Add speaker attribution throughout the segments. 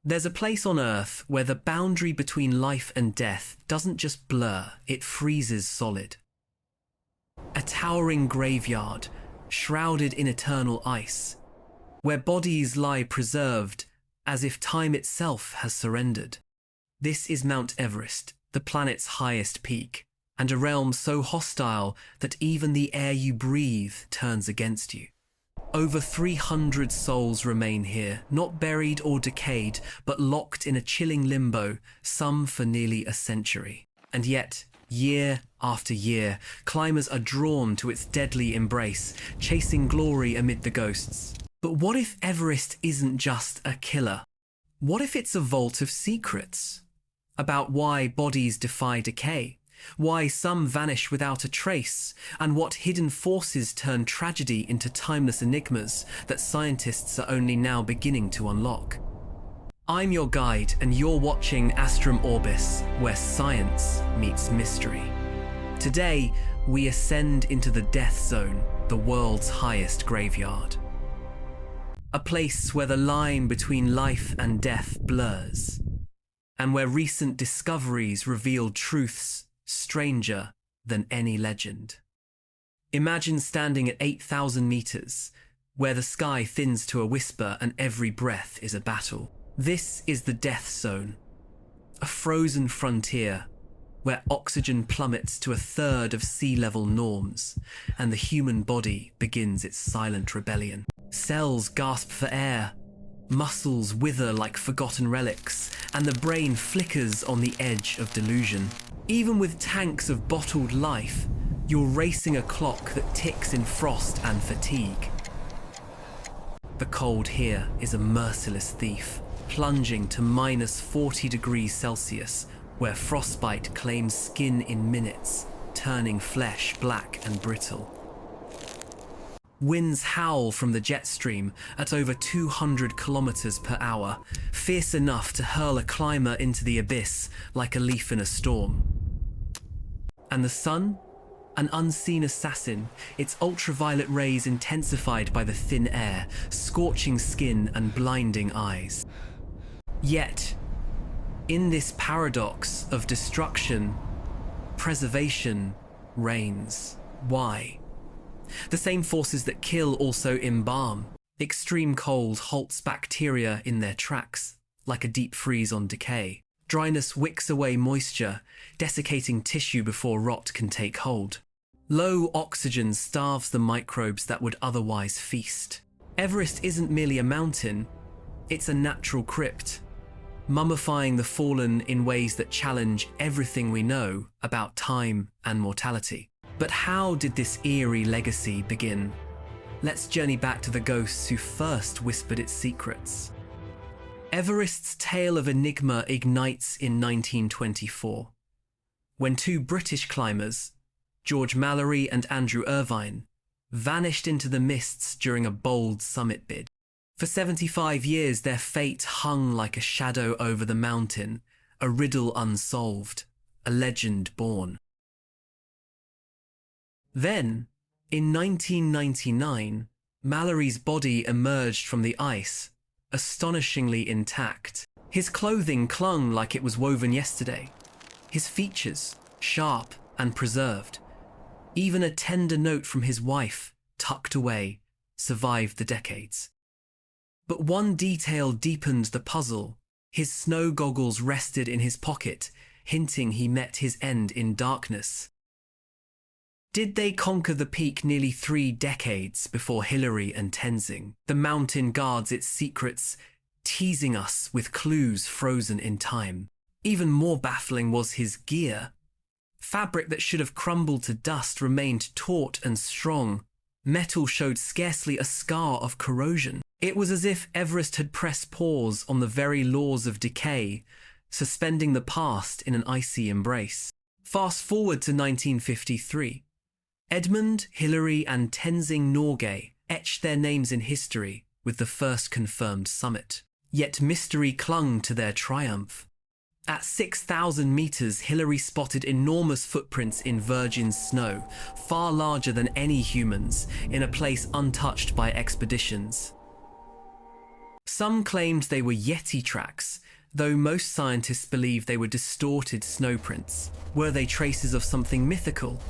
Speaker 1: There's a place on Earth where the boundary between life and death doesn't just blur, it freezes solid. A towering graveyard, shrouded in eternal ice, where bodies lie preserved as if time itself has surrendered. This is Mount Everest, the planet's highest peak, and a realm so hostile that even the air you breathe turns against you. Over 300 souls remain here, not buried or decayed, but locked in a chilling limbo, some for nearly a century. And yet, year after year, climbers are drawn to its deadly embrace, chasing glory amid the ghosts. But what if Everest isn't just a killer? What if it's a vault of secrets? About why bodies defy decay, why some vanish without a trace, and what hidden forces turn tragedy into timeless enigmas that scientists are only now beginning to unlock. I'm your guide, and you're watching Astrum Orbis, where science meets mystery. Today, we ascend into the death zone, the world's highest graveyard. A place where the line between life and death blurs, and where recent discoveries reveal truths stranger than any legend. Imagine standing at 8,000 meters, where the sky thins to a whisper and every breath is a battle. This is the death zone, a frozen frontier where oxygen plummets to a third of sea level norms and the human body begins its silent rebellion. Cells gasp for air, muscles wither like forgotten relics, and the brain flickers on the edge of delusion. Even with tanks of bottled life, you're racing a clock that ticks in frost and fatigue. The cold here is a merciless thief, plunging to minus 40 degrees Celsius, where frostbite claims skin in minutes, turning flesh black and brittle. Winds howl from the jet stream at over 200 kilometers per hour, fierce enough to hurl a climber into the abyss like a leaf in a storm. And the sun? An unseen assassin, its ultraviolet rays intensified by the thin air, scorching skin and blinding eyes. Yet, in this paradox of destruction, preservation reigns. Why? The same forces that kill also embalm. Extreme cold halts bacteria in their tracks, like a deep freeze on Decay. Dryness wicks away moisture, desiccating tissue before rot can take hold. Low oxygen starves the microbes that would otherwise feast. Everest isn't merely a mountain, it's a natural crypt, mummifying the fallen in ways that challenge everything we know about time and mortality. But how did this eerie legacy begin? Let's journey back to the ghosts who first whispered its secrets. Everest's tale of enigma ignites in 1924, when two British climbers, George Mallory and Andrew Irvine, vanished into the mists during a bold summit bid. For 75 years, their fate hung like a shadow over the mountain, a riddle unsolved, a legend born. Then, in 1999, Mallory's body emerged from the ice, astonishingly intact. His clothing clung like it was woven yesterday, his features sharp and preserved. Even a tender note from his wife, tucked away, survived the decades. But one detail deepened the puzzle. His snow goggles rested in his pocket, hinting he met his end in darkness. Did they conquer the peak nearly 3 decades before Hillary and Tenzing? The mountain guards its secrets, teasing us with clues frozen in time. Even more baffling was his gear. Fabric that should have crumbled to dust remained taut and strong. Metal showed scarcely a scar of corrosion. It was as if Everest had pressed pause on the very laws of decay, suspending the past in an icy embrace. Fast forward to 1953. Edmund, Hillary, and Tenzing Norgay etched their names in history with the first confirmed summit. Yet mystery clung to their triumph. At 6,000 meters, Hillary spotted enormous footprints in virgin snow, far larger than any humans, in a place untouched by expeditions. Some claimed they were Yeti tracks, though most scientists believe they were distorted snowprints. Were they traces of something mythical,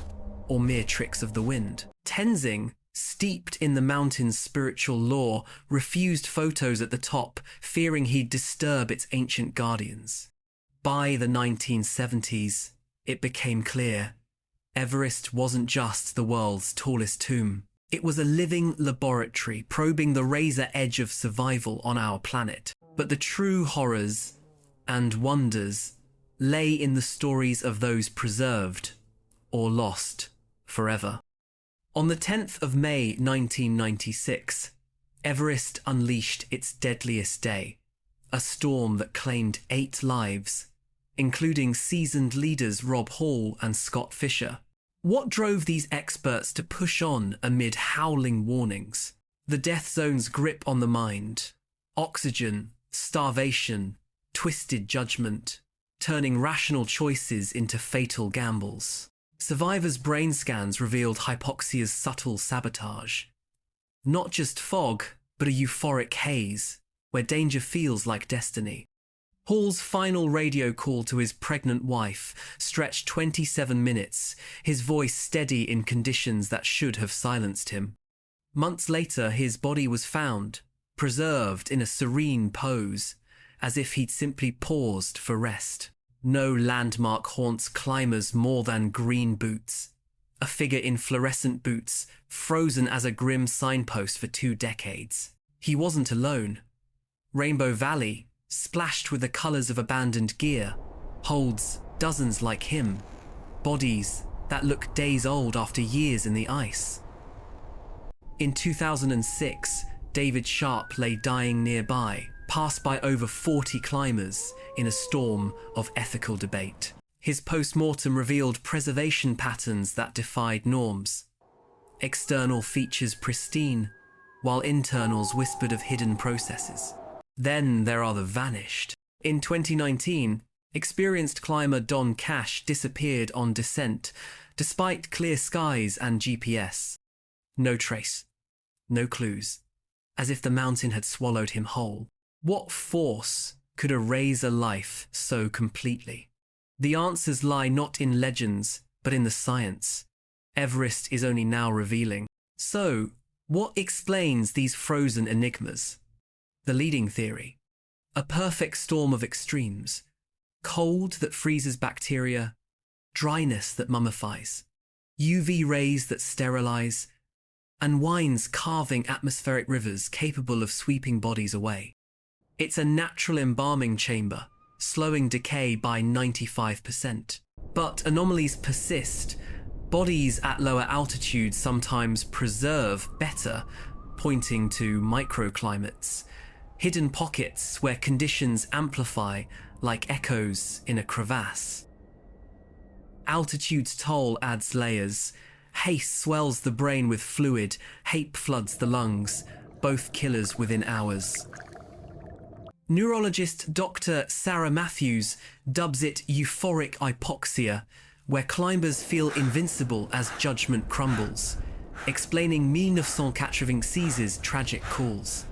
Speaker 1: or mere tricks of the wind? Tenzing, steeped in the mountain's spiritual lore, refused photos at the top, fearing he'd disturb its ancient guardians. By the 1970s, it became clear Everest wasn't just the world's tallest tomb. It was a living laboratory probing the razor edge of survival on our planet. But the true horrors and wonders lay in the stories of those preserved or lost forever. On the 10th of May 1996, Everest unleashed its deadliest day, a storm that claimed 8 lives, including seasoned leaders Rob Hall and Scott Fisher. What drove these experts to push on amid howling warnings? The death zone's grip on the mind, oxygen, starvation, twisted judgment, turning rational choices into fatal gambles. Survivors' brain scans revealed hypoxia's subtle sabotage. Not just fog, but a euphoric haze, where danger feels like destiny. Hall's final radio call to his pregnant wife stretched 27 minutes, his voice steady in conditions that should have silenced him. Months later, his body was found, preserved in a serene pose, as if he'd simply paused for rest. No landmark haunts climbers more than green boots. A figure in fluorescent boots, frozen as a grim signpost for 2 decades. He wasn't alone. Rainbow Valley, splashed with the colours of abandoned gear, holds dozens like him, bodies that look days old after years in the ice. In 2006, David Sharp lay dying nearby, passed by over 40 climbers in a storm of ethical debate. His post-mortem revealed preservation patterns that defied norms. External features pristine, while internals whispered of hidden processes. Then there are the vanished. In 2019, experienced climber Don Cash disappeared on descent, despite clear skies and GPS. No trace, no clues, as if the mountain had swallowed him whole. What force could erase a life so completely? The answers lie not in legends, but in the science. Everest is only now revealing. So, what explains these frozen enigmas? The leading theory: a perfect storm of extremes. Cold that freezes bacteria, dryness that mummifies, UV rays that sterilize, and winds carving atmospheric rivers capable of sweeping bodies away. It's a natural embalming chamber, slowing decay by 95%. But anomalies persist. Bodies at lower altitudes sometimes preserve better, pointing to microclimates. Hidden pockets where conditions amplify like echoes in a crevasse. Altitude's toll adds layers. Haze swells the brain with fluid, HAPE floods the lungs, both killers within hours. Neurologist Dr. Sarah Matthews dubs it euphoric hypoxia, where climbers feel invincible as judgment crumbles, explaining 1986's tragic calls.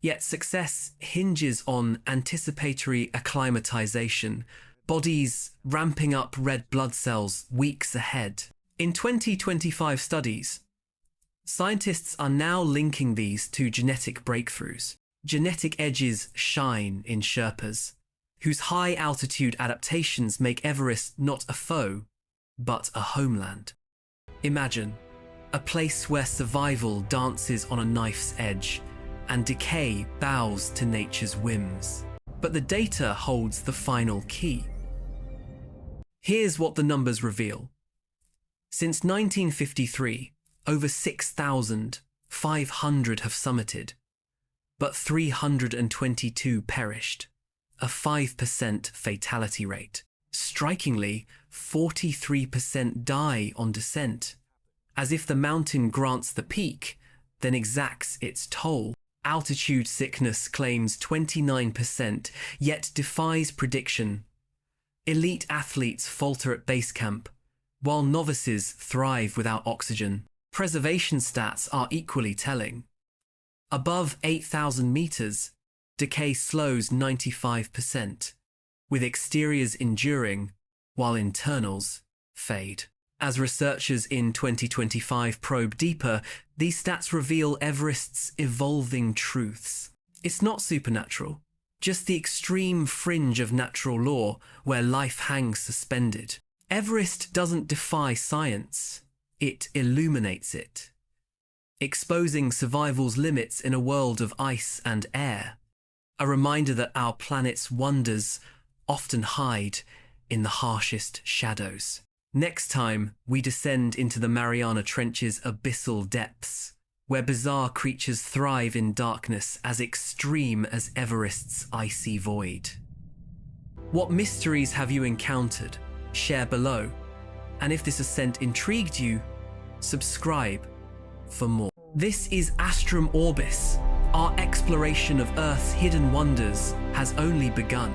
Speaker 1: Yet success hinges on anticipatory acclimatization, bodies ramping up red blood cells weeks ahead. In 2025 studies, scientists are now linking these to genetic breakthroughs. Genetic edges shine in Sherpas, whose high-altitude adaptations make Everest not a foe, but a homeland. Imagine a place where survival dances on a knife's edge, and decay bows to nature's whims. But the data holds the final key. Here's what the numbers reveal. Since 1953, over 6,500 have summited, but 322 perished, a 5% fatality rate. Strikingly, 43% die on descent. As if the mountain grants the peak, then exacts its toll. Altitude sickness claims 29%, yet defies prediction. Elite athletes falter at base camp, while novices thrive without oxygen. Preservation stats are equally telling. Above 8,000 meters, decay slows 95%, with exteriors enduring while internals fade. As researchers in 2025 probe deeper, these stats reveal Everest's evolving truths. It's not supernatural, just the extreme fringe of natural law where life hangs suspended. Everest doesn't defy science, it illuminates it, exposing survival's limits in a world of ice and air. A reminder that our planet's wonders often hide in the harshest shadows. Next time, we descend into the Mariana Trench's abyssal depths, where bizarre creatures thrive in darkness as extreme as Everest's icy void. What mysteries have you encountered? Share below. And if this ascent intrigued you, subscribe for more. This is Astrum Orbis. Our exploration of Earth's hidden wonders has only begun.